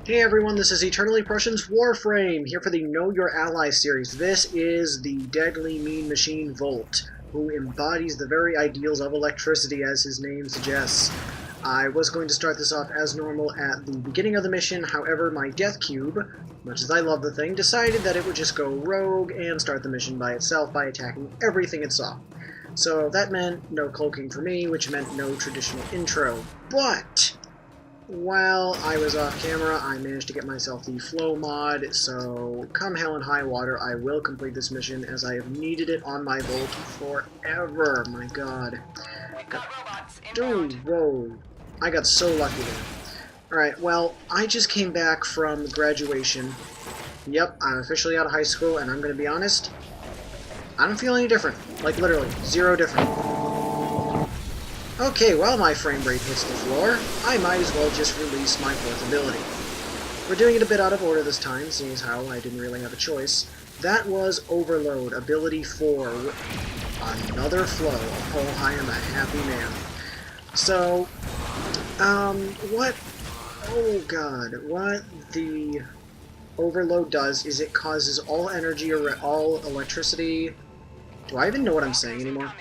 Hey everyone, this is EternallyPrussian's Warframe, here for the Know Your Ally series. This is the deadly mean machine Volt, who embodies the very ideals of electricity as his name suggests. I was going to start this off as normal at the beginning of the mission, however my Death Cube, much as I love the thing, decided that it would just go rogue and start the mission by itself by attacking everything it saw. So that meant no cloaking for me, which meant no traditional intro. But while I was off camera, I managed to get myself the flow mod, so come hell and high water, I will complete this mission as I have needed it on my Volt forever. My god. Dude, whoa. I got so lucky there. Alright, well, I just came back from graduation. Yep, I'm officially out of high school, and I'm gonna be honest, I don't feel any different. Like, literally, zero different. Okay, while my frame rate hits the floor, I might as well just release my fourth ability. We're doing it a bit out of order this time, seeing as how I didn't really have a choice. That was Overload, Ability 4. Another flow. Oh, I am a happy man. So, what the Overload does is it causes all energy, or all electricity... Do I even know what I'm saying anymore?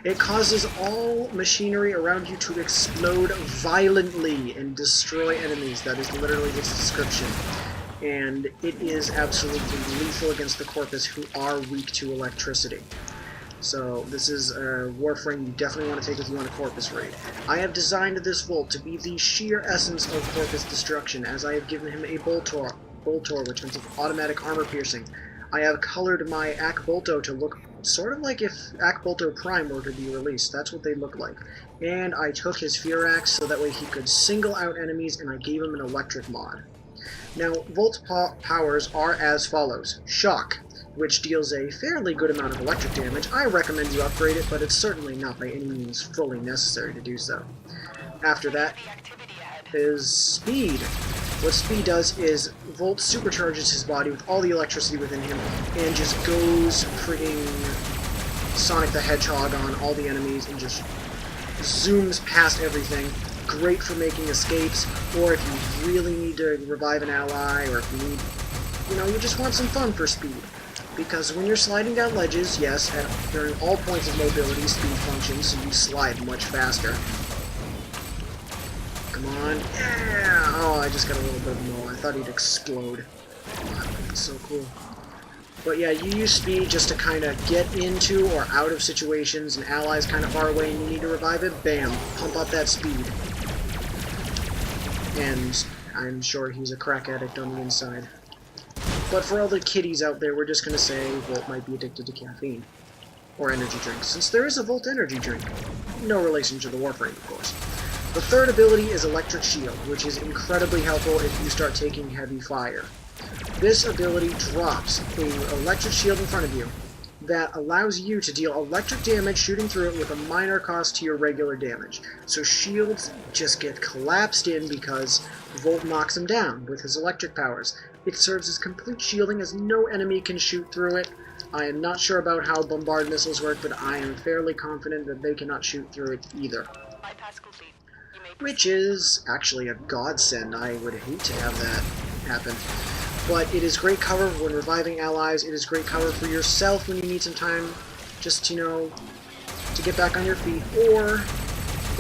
It causes all machinery around you to explode violently and destroy enemies. That is literally its description. And it is absolutely lethal against the Corpus, who are weak to electricity. So this is a Warframe you definitely want to take with you on a Corpus raid. I have designed this Volt to be the sheer essence of Corpus destruction, as I have given him a Boltor, which means automatic armor piercing. I have colored my Ak Bolto to look sort of like if Ak Bolto Prime were to be released. That's what they look like. And I took his Fear Axe so that way he could single out enemies, and I gave him an electric mod. Now, Volt's powers are as follows. Shock, which deals a fairly good amount of electric damage. I recommend you upgrade it, but it's certainly not by any means fully necessary to do so. After that is Speed. What Speed does is Volt supercharges his body with all the electricity within him and just goes freaking Sonic the Hedgehog on all the enemies and just zooms past everything. Great for making escapes, or if you really need to revive an ally, or if you need, you just want some fun for Speed. Because when you're sliding down ledges, yes, during all points of mobility, Speed functions, so you slide much faster. Come on. Yeah! Oh, I just got a little bit of no. I thought he'd explode. Oh, that's so cool. But yeah, you use Speed just to kind of get into or out of situations, and allies kind of far away and you need to revive it. Bam! Pump up that Speed. And I'm sure he's a crack addict on the inside. But for all the kiddies out there, we're just going to say Volt might be addicted to caffeine. Or energy drinks, since there is a Volt energy drink. No relation to the Warframe, of course. The third ability is Electric Shield, which is incredibly helpful if you start taking heavy fire. This ability drops an electric shield in front of you that allows you to deal electric damage shooting through it with a minor cost to your regular damage. So shields just get collapsed in because Volt knocks them down with his electric powers. It serves as complete shielding as no enemy can shoot through it. I am not sure about how bombard missiles work, but I am fairly confident that they cannot shoot through it either. Which is actually a godsend. I would hate to have that happen. But it is great cover when reviving allies. It is great cover for yourself when you need some time just, to get back on your feet. Or,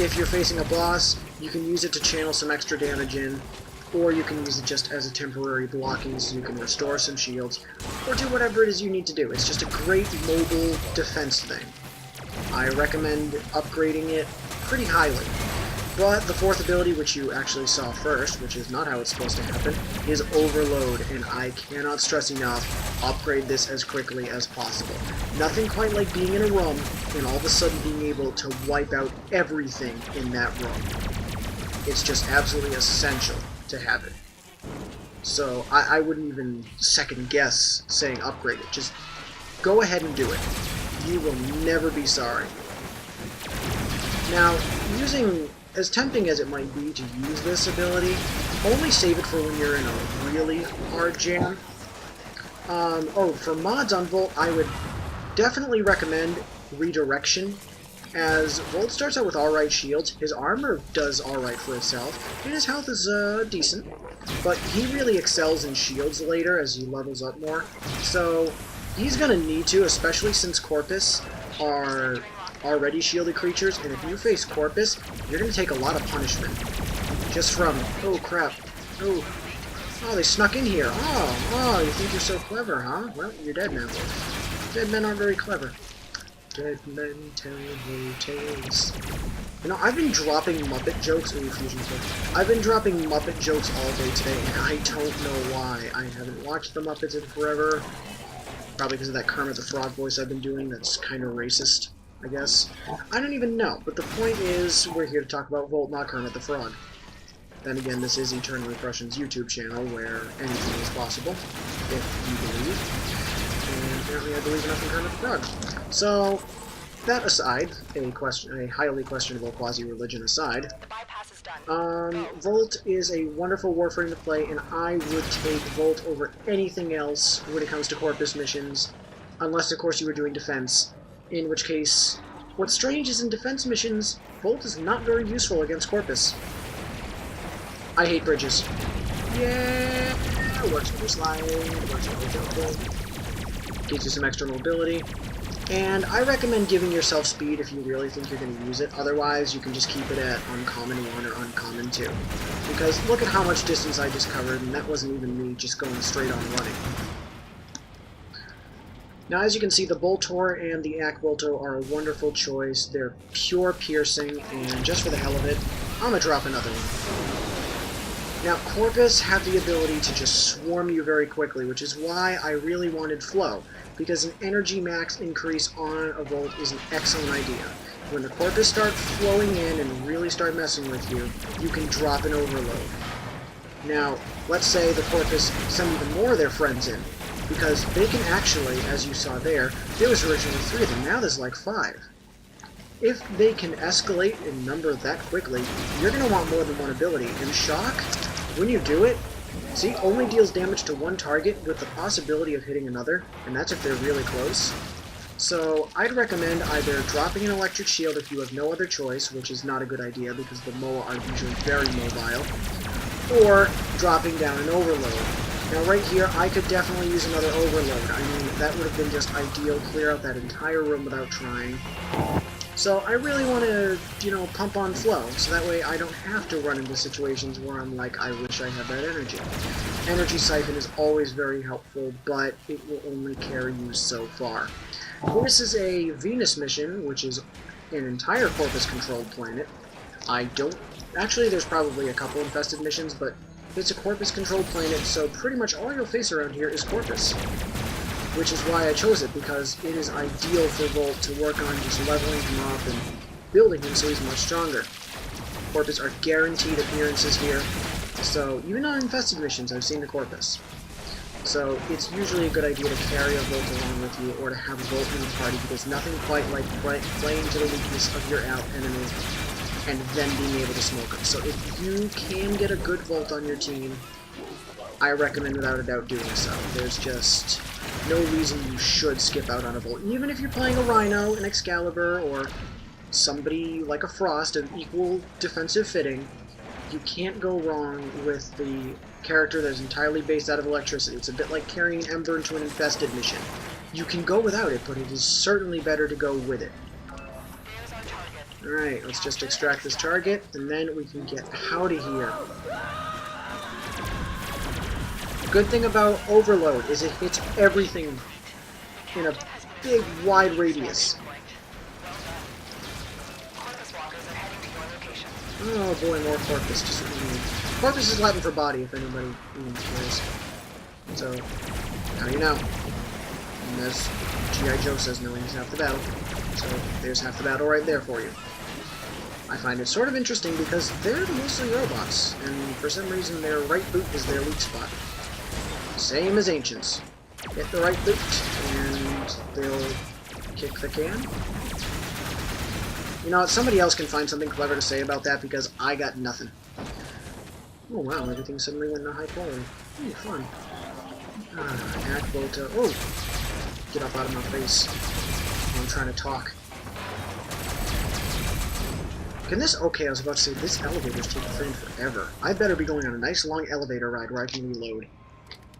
if you're facing a boss, you can use it to channel some extra damage in. Or you can use it just as a temporary blocking so you can restore some shields. Or do whatever it is you need to do. It's just a great mobile defense thing. I recommend upgrading it pretty highly. But the fourth ability, which you actually saw first, which is not how it's supposed to happen, is Overload, and I cannot stress enough, upgrade this as quickly as possible. Nothing quite like being in a room and all of a sudden being able to wipe out everything in that room. It's just absolutely essential to have it. So I wouldn't even second guess saying upgrade it. Just go ahead and do it. You will never be sorry. Now, as tempting as it might be to use this ability, only save it for when you're in a really hard jam. For mods on Volt, I would definitely recommend Redirection, as Volt starts out with alright shields, his armor does alright for itself, and his health is decent. but he really excels in shields later as he levels up more. So he's going to need to, especially since Corpus are already shielded creatures, and if you face Corpus, you're going to take a lot of punishment. Just from, oh crap, oh, they snuck in here. Oh, you think you're so clever, huh? Well, you're dead now. Dead men aren't very clever. Dead men tell no tales. You know, I've been dropping Muppet jokes. Ooh, fusion kill. I've been dropping Muppet jokes all day today, and I don't know why. I haven't watched the Muppets in forever. Probably because of that Kermit the Frog voice I've been doing that's kind of racist, I guess. I don't even know, but the point is, we're here to talk about Volt, not Kermit the Frog. Then again, this is EternallyPrussian's YouTube channel, where anything is possible, if you believe. And apparently I believe enough in Kermit the Frog. So, that aside, a highly questionable quasi-religion aside, Volt is a wonderful Warframe to play, and I would take Volt over anything else when it comes to Corpus missions, unless, of course, you were doing defense, in which case, what's strange is in defense missions, Volt is not very useful against Corpus. I hate bridges. Yeah! Works over sliding, works over jumping, gives you some extra mobility. And I recommend giving yourself speed if you really think you're going to use it. Otherwise, you can just keep it at Uncommon 1 or Uncommon 2. Because look at how much distance I just covered, and that wasn't even me just going straight on running. Now, as you can see, the Boltor and the Akbolto are a wonderful choice. They're pure piercing, and just for the hell of it, I'm going to drop another one. Now, Corpus have the ability to just swarm you very quickly, which is why I really wanted Flow, because an energy max increase on a Volt is an excellent idea. When the Corpus start flowing in and really start messing with you, you can drop an overload. Now, let's say the Corpus send even more of their friends in, because they can actually, as you saw there was originally 3 of them, now there's like 5. If they can escalate in number that quickly, you're going to want more than one ability. And Shock, when you do it, see, only deals damage to one target with the possibility of hitting another, and that's if they're really close. So I'd recommend either dropping an electric shield if you have no other choice, which is not a good idea because the MOA are usually very mobile, or dropping down an overload. Now right here, I could definitely use another overload. I mean, that would have been just ideal, clear out that entire room without trying. So I really want to, pump on Flow, so that way I don't have to run into situations where I'm like, I wish I had that energy. Energy Siphon is always very helpful, but it will only carry you so far. This is a Venus mission, which is an entire Corpus-controlled planet. Actually, there's probably a couple infested missions, but it's a Corpus-controlled planet, so pretty much all you'll face around here is Corpus. Which is why I chose it, because it is ideal for Volt to work on just leveling him up and building him so he's much stronger. Corpus are guaranteed appearances here, so even on infested missions I've seen the Corpus. So it's usually a good idea to carry a Volt along with you, or to have a Volt in the party, because nothing quite like playing to the weakness of your out enemy and then being able to smoke them. So if you can get a good Volt on your team, I recommend without a doubt doing so. There's just no reason you should skip out on a Volt. Even if you're playing a Rhino, an Excalibur, or somebody like a Frost of equal defensive fitting, you can't go wrong with the character that is entirely based out of electricity. It's a bit like carrying Ember into an infested mission. You can go without it, but it is certainly better to go with it. Alright, let's just extract this target, and then we can get out of here. The good thing about Overload is it hits everything in a big, wide radius. Oh boy, more Corpus. Corpus is Latin for body, if anybody even cares. So, now you know. And as G.I. Joe says, knowing is half the battle. So, there's half the battle right there for you. I find it sort of interesting because they're mostly robots, and for some reason their right boot is their weak spot. Same as Ancients. Hit the right boot, and they'll kick the can. You know, somebody else can find something clever to say about that, because I got nothing. Oh wow, everything suddenly went into high quality. Ooh, fun. Akbolto. Oh! Get up out of my face. I'm trying to talk. Can this... Okay, I was about to say, this elevator's taking forever. I better be going on a nice long elevator ride where I can reload.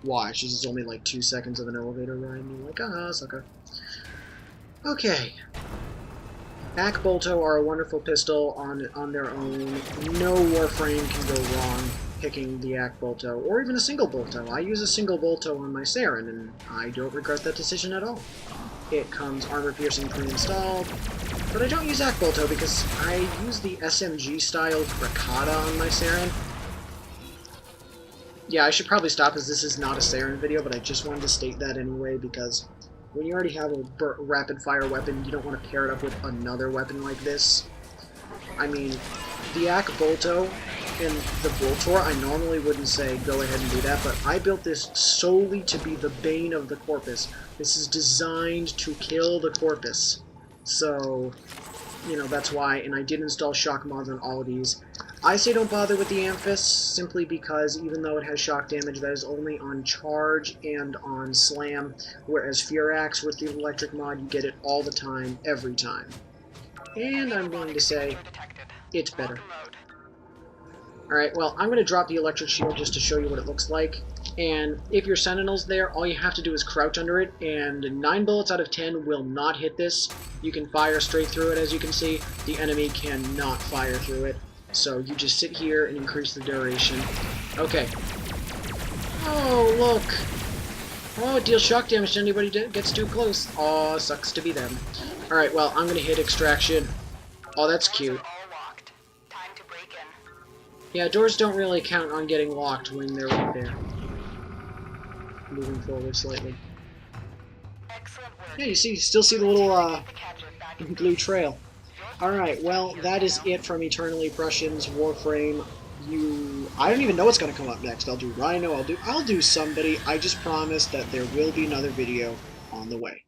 Watch, this is only like 2 seconds of an elevator ride, and you're like, ah, sucker. Okay. Ak Bolto are a wonderful pistol on their own. No Warframe can go wrong picking the Ak Bolto, or even a single Bolto. I use a single Bolto on my Saren, and I don't regret that decision at all. It comes armor-piercing pre-installed, but I don't use Ak Bolto because I use the SMG-styled Rakata on my Saren. Yeah, I should probably stop as this is not a Saren video, but I just wanted to state that anyway because when you already have a rapid-fire weapon, you don't want to pair it up with another weapon like this. I mean, the Ak Bolto and the Boltor, I normally wouldn't say go ahead and do that, but I built this solely to be the bane of the Corpus. This is designed to kill the Corpus. So, you know, that's why, and I did install shock mods on all of these. I say don't bother with the Amphis, simply because even though it has shock damage, that is only on charge and on slam, whereas Furax with the electric mod, you get it all the time, every time. And I'm going to say, it's better. Alright, well, I'm going to drop the electric shield just to show you what it looks like. And if your Sentinel's there, all you have to do is crouch under it, and 9 bullets out of 10 will not hit this. You can fire straight through it, as you can see. The enemy cannot fire through it. So you just sit here and increase the duration. Okay. Oh, look! Oh, it deals shock damage to anybody that gets too close. Aw, sucks to be them. Alright, well, I'm going to hit extraction. Oh, that's cute. Yeah, doors don't really count on getting locked when they're right there. Moving forward slightly. Yeah, you still see the little blue trail. Alright, well, that is it from Eternally Prussian's Warframe. I don't even know what's going to come up next. I'll do Rhino, I'll do somebody. I just promise that there will be another video on the way.